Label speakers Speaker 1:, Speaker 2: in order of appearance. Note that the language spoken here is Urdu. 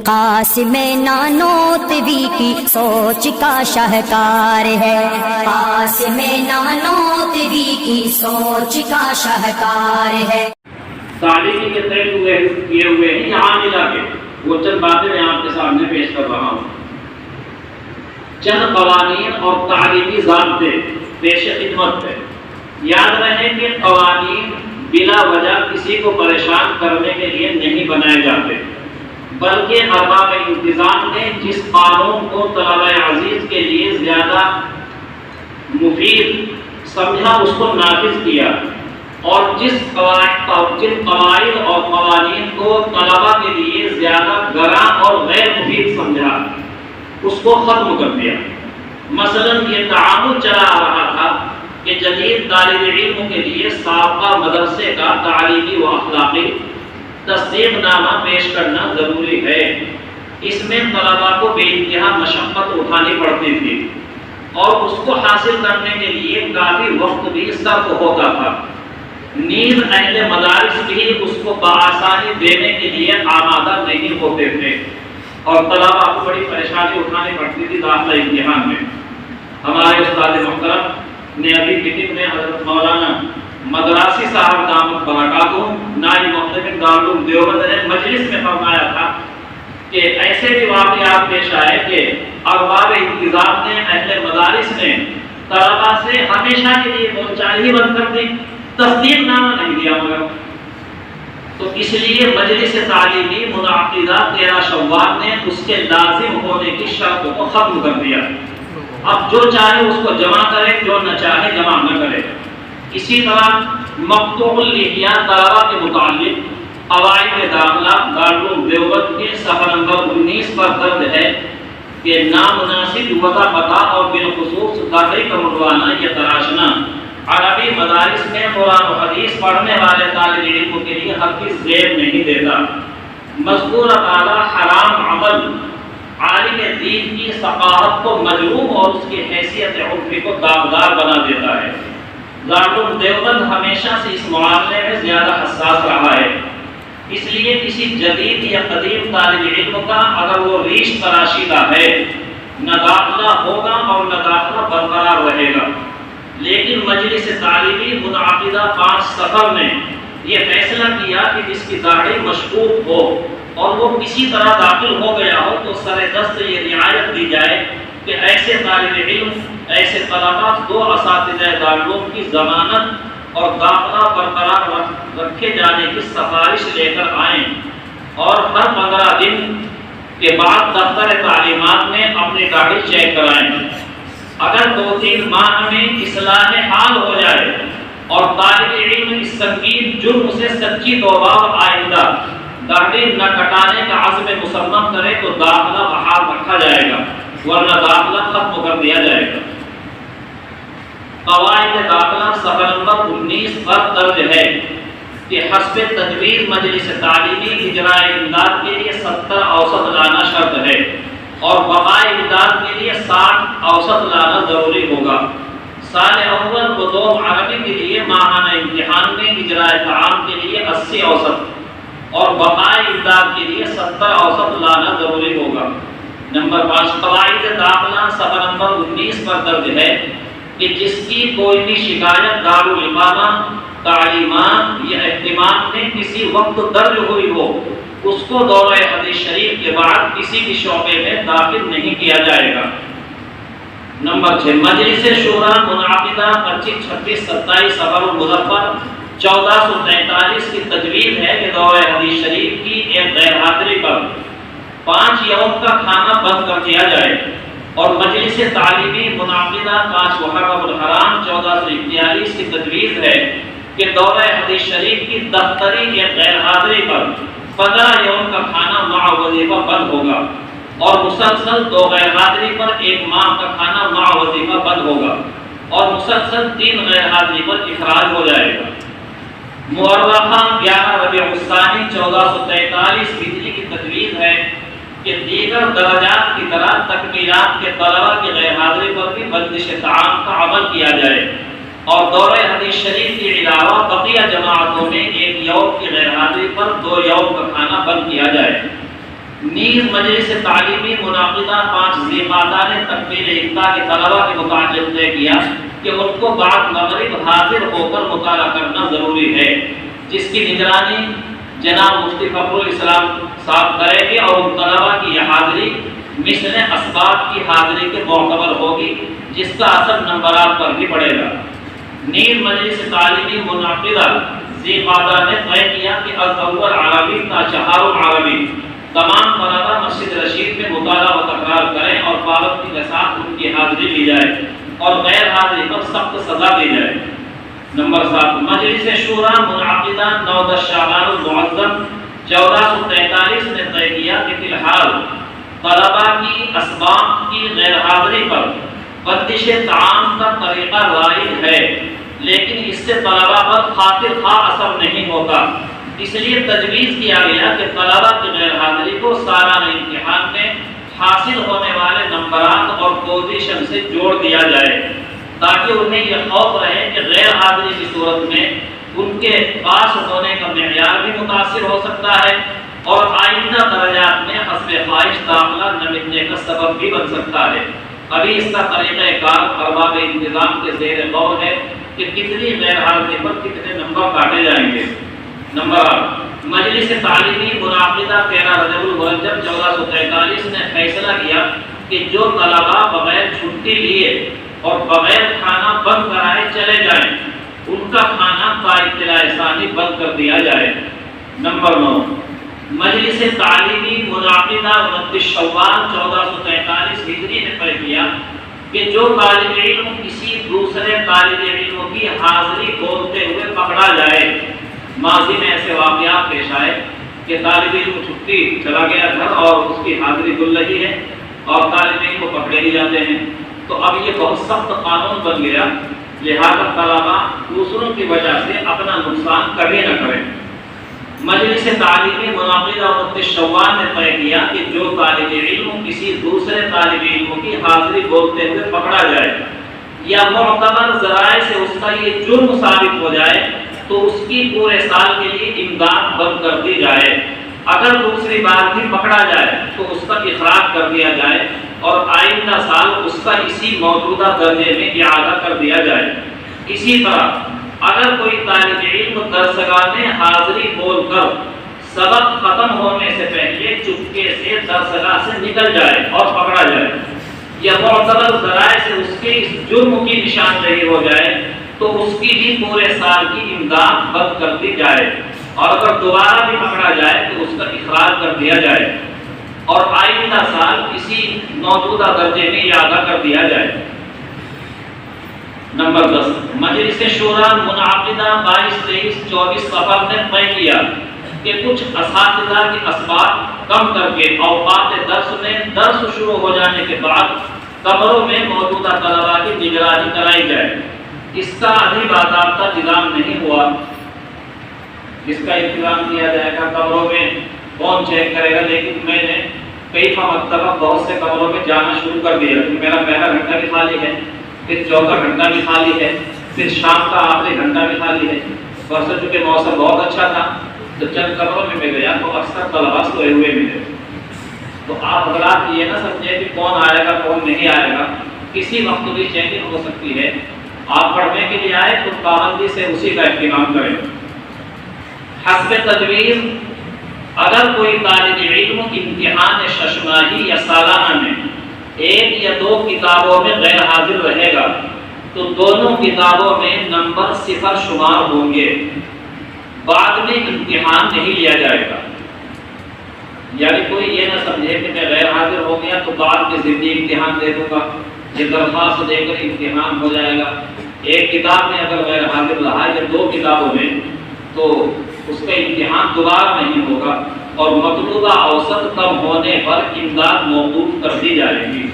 Speaker 1: قاسم نانوتوی کی سوچ کا شاہکار ہے، قاسم نانوتوی کی سوچ کا شاہکار ہے۔
Speaker 2: تعلیمی کے طے کیے ہوئے ہیں یہاں ملا کے وہ چند باتیں میں آپ کے سامنے پیش کر رہا ہوں۔ چند قوانین اور تعلیمی ضابطے پیش خدمت ہے۔ یاد رہے کہ قوانین بلا وجہ کسی کو پریشان کرنے کے لیے نہیں بنائے جاتے، بلکہ ارباب انتظام نے جس قانون کو طلبہ عزیز کے لیے زیادہ مفید سمجھا اس کو نافذ کیا، اور جن قواعد اور قوانین کو طلبہ کے لیے زیادہ گراں اور غیر مفید سمجھا اس کو ختم کر دیا۔ مثلا یہ تعامل چلا آ رہا تھا کہ جدید طالب علم کے لیے سابقہ مدرسے کا تعلیمی و اخلاقی تصدیق نامہ پیش کرنا ضروری ہے۔ اس میں طلباء کو بے انتہا مشقت اٹھانی پڑتی تھی اور اس کو حاصل کرنے کے لیے کافی وقت بھی صرف ہوتا تھا۔ نیز اہل مدارس بھی اس کو بآسانی دینے کے لیے آمادہ نہیں ہوتے تھے اور طلباء کو بڑی پریشانی اٹھانی پڑتی تھی داخلہ امتحان میں۔ ہمارے استاد محترم نے ابھی فکر میں حضرت مولانا مدراسی صاحب دامت برکاتہم نائب محتمل دارالعلوم دیوبند نے مجلس میں فرمایا تھا کہ ایسے بھی واقعات پیش آئے کہ ارباب انتظام نے، اہل مدارس نے طلباء سے ہمیشہ کے لیے بول چال ہی بند کر دی، تصدیق نامہ نہیں دیا مگر۔ تو اس لیے مجلس تعلیمی منعقدہ 13 شوال نے اس کے لازم ہونے کی شرط کو ختم کر دیا۔ اب جو چاہے اس کو جمع کرے، جو نہ چاہے جمع نہ کرے۔ اسی طرح مقطوع اللحیہ طلباء کے متعلق قواعد داخلہ دارالعلوم دیوبند کے صفحہ نمبر 19 پر درج ہے کہ نامناسب وضع پتہ اور بالخصوص داخلے کا منڈوانا یا تراشنا عربی مدارس میں قرآن و حدیث پڑھنے والے طالب علم کے لیے ہرگز زیب نہیں دیتا۔ مذکور اعلیٰ حرام عمل عالم دین کی ثقافت کو مجروح اور اس کی حیثیت عرفی کو داغدار بنا دیتا ہے۔ دارالعلوم دیوبند ہمیشہ سے اس معاملے میں زیادہ حساس رہا ہے، اس لیے کسی جدید یا قدیم طالب علم کا اگر وہ ریش تراشیدہ ہے نہ داخلہ ہوگا اور نہ داخلہ برقرار رہے گا۔ لیکن مجلس تعلیمی منعقدہ 5 صفر نے یہ فیصلہ کیا کہ جس کی داڑھی مشکوک ہو اور وہ کسی طرح داخل ہو گیا ہو تو سر دست یہ رعایت دی جائے کہ ایسے طالب علم، ایسے طلباء 2 اساتذہ دارالعلوم کی ضمانت اور داخلہ برقرار رکھے جانے کی سفارش لے کر آئیں اور ہر 15 دن کے بعد دفتر تعلیمات میں اپنی داڑھی چیک کرائیں۔ اگر 2-3 ماہ میں اصلاح حال ہو جائے اور طالب علم اس سنگین جرم سے سچی توبہ اور آئندہ داڑھی نہ کٹانے کا عزم مصمم کرے تو داخلہ بحال رکھا جائے گا، ورنہ داخلہ ختم کر دیا جائے گا۔ قواعد داخلہ صفحہ نمبر 19 پر درج ہے کہ حسب تجویز مجلس تعلیمی اجرائے امداد کے لیے 70 اوسط لانا شرط ہے اور بقائے امداد کے لیے 60 اوسط لانا ضروری ہوگا۔ سال اول و دوم عربی کے لیے ماہانہ امتحان میں اجرائے تعام کے لیے 80 اوسط اور بقائے امداد کے لیے 70 اوسط لانا ضروری ہوگا۔ نمبر 5 قواعد داخلہ صفحہ نمبر 19 پر درج ہے کہ جس کی کوئی بھی شکایت دارالامامہ، تعلیمات یا اہتمام میں کسی وقت درج ہوئی ہو اس کو دورہ حدیث شریف کے بعد کسی بھی شعبے میں داخل نہیں کیا جائے گا۔ نمبر 6 مجلس شورا منعقدہ 25، 26، 27 صفر المظفر 1443 کی تجویز ہے کہ دورہ حدیث شریف کی ایک غیر حاضری پر 5 یوم کا کھانا بند کر دیا جائے اور مجلس تعلیمی منعقدہ 5 محرم الحرام 1441 کی تجویز ہے کہ دورہ حدیث شریف کی دفتری یا غیر حاضری پر 15 یوم کا کھانا مع وظیفہ بند ہوگا اور مسلسل 2 غیر حاضری پر 1 ماہ کا کھانا مع وظیفہ بند ہوگا اور مسلسل 3 غیر حاضری پر اخراج ہو جائے گا۔ مورخہ 11 ربیع الثانی 1443 ہجری کی تجویز ہے کہ دیگر درجات کی طرح تکمیلات کے طلباء کی غیر حاضری پر بھی بندش طعام کا عمل کیا جائے اور دورہ حدیث شریف کے علاوہ بقیہ جماعتوں میں 1 یوم کی غیر حاضری پر 2 یوم کا کھانا بند کیا جائے۔ نیز مجلس تعلیمی منعقدہ 5 ذی القعدہ نے تکمیل افتا کے طلباء کے متعلق طے کیا کہ ان کو بعد مغرب حاضر ہو کر مطالعہ کرنا ضروری ہے، جس کی نگرانی جناب مفتی فخر الاسلام صاحب کریں گے، اور ان طلباء کی یہ حاضری مثل اسباب کی حاضری کے معتبر ہوگی، جس کا اثر نمبرات پر بھی پڑے گا۔ نیز مجلس تعلیمی منعقدہ ذی القعدہ نے طے کیا کہ از اول عربی تا چہارم عربی تمام طلباء مسجد رشید میں مطالعہ و تکرار کریں اور پابندی کے ساتھ ان کی حاضری لی جائے اور غیر حاضری پر سخت سزا دی جائے۔ نمبر 7 مجلس شورا منعقدہ 9 شعبان المعظم 1443 نے طے کیا کہ فی الحال طلباء کی اسباب کی غیر حاضری پر بندش طعام کا طریقہ رائج ہے، لیکن اس سے طلباء پر خاطر خواہ اثر نہیں ہوتا، اس لیے تجویز کیا گیا کہ طلباء کی غیر حاضری کو سالانہ امتحان میں حاصل ہونے والے نمبرات اور پوزیشن سے جوڑ دیا جائے، تاکہ انہیں یہ خوف رہے کہ غیر حاضری کی صورت میں ان کے پاس ہونے کا معیار بھی متاثر ہو سکتا ہے اور آئندہ درجات میں حسب خواہش داخلہ نہ ملنے کا سبب بھی بن سکتا ہے۔ ابھی اس کا طریقہ کار ارباب انتظام کے زیر غور ہے کہ کتنی غیر حاضری پر کتنے نمبر کاٹے جائیں گے۔ نمبر 8 مجلس تعلیمی منعقدہ 13 رجب المرجب 1443 نے فیصلہ کیا کہ جو طلباء بغیر چھٹی لیے اور بغیر کھانا بند کرائے چلے جائیں، ان کا کھانا با اطلاع ثانی بند کر دیا جائے۔ نمبر 9 مجلس تعلیمی منعقدہ 29 شوال 1443 ہجری نے طے کیا کہ جو طالب علم کسی دوسرے طالب علم کی حاضری بولتے ہوئے پکڑا جائے، ماضی میں ایسے واقعات پیش آئے کہ طالب علم چھٹی چلا گیا گھر اور اس کی حاضری دل رہی ہے اور طالب علم کو پکڑے ہی جاتے ہیں، تو اب یہ بہت سخت قانون بن گیا، لہذا طلباء دوسروں کی وجہ سے اپنا نقصان کبھی نہ کریں۔ مجلس تعلیمی منعقدہ 29 شوال نے طے کیا کہ جو طالب علم کسی دوسرے طالب علم کی حاضری بولتے ہوئے پکڑا جائے یا معتبر ذرائع سے اس کا یہ جرم ثابت ہو جائے تو اس کی پورے سال کے لیے امداد بند کر دی جائے، اگر دوسری بار بھی پکڑا جائے تو اس کا اخراج کر دیا جائے اور آئندہ سال اس کا اسی موجودہ درجے میں اعادہ کر دیا جائے۔ اسی طرح اگر کوئی طالب علم درسگاہ میں حاضری بول کر سبق ختم ہونے سے پہلے چپکے سے درسگاہ سے نکل جائے اور پکڑا جائے یا معتبر ذرائع سے اس کے اس جرم کی نشاندہی ہو جائے تو اس کی بھی پورے سال کی امداد بند کر دی جائے، اور اگر دوبارہ بھی پکڑا جائے تو اس کا اخراج کر دیا جائے اور آئندہ سال اسی موجودہ درجے میں اعادہ کر دیا جائے۔ نمبر 10 مجلس شورا منعقدہ 22 23 24 صفر نے طے کیا کہ کچھ اساتذہ کے اسباب کم کر کے اوقات درس میں درس شروع ہو جانے کے بعد کمروں میں موجودہ طلباء کی نگرانی کرائی جائے۔ اس کا ابھی باضابطہ نظام نہیں ہوا، اس کا انتظام کیا جائے گا کمروں میں کون چیک کرے گا، لیکن میں نے کئی مرتبہ بہت سے کمروں میں جانا شروع کر دیا، میرا پہلا گھنٹہ بھی خالی ہے، پھر چوتھا گھنٹہ بھی خالی ہے، پھر شام کا آخری گھنٹہ بھی خالی ہے۔ پرسوں چونکہ موسم بہت اچھا تھا تو چند کمروں میں گیا تو اکثر طلباء سوئے ہوئے ملے، تو آپ حضرات یہ نہ سمجھیں کہ کون آئے گا کون نہیں آئے گا، کسی وقت بھی چیکنگ ہو سکتی ہے۔ آپ پڑھنے کے لیے آئے تو پابندی سے اسی کا اہتمام کریں۔ حسب تجویز اگر کوئی طالب علم امتحان ششماہی یا سالانہ میں 1 یا 2 کتابوں میں غیر حاضر رہے گا تو دونوں کتابوں میں نمبر 0 شمار ہوں گے، بعد میں امتحان نہیں لیا جائے گا۔ یعنی کوئی یہ نہ سمجھے کہ میں غیر حاضر ہو گیا تو بعد میں ضمنی امتحان دے دوں گا، یہ درخواست دے کر امتحان ہو جائے گا۔ ایک کتاب میں اگر غیر حاضر رہا یا 2 کتابوں میں تو اس کا امتحان دوبارہ نہیں ہوگا اور مطلوبہ اوسط کم ہونے پر امداد موقوف کر دی جائے گی۔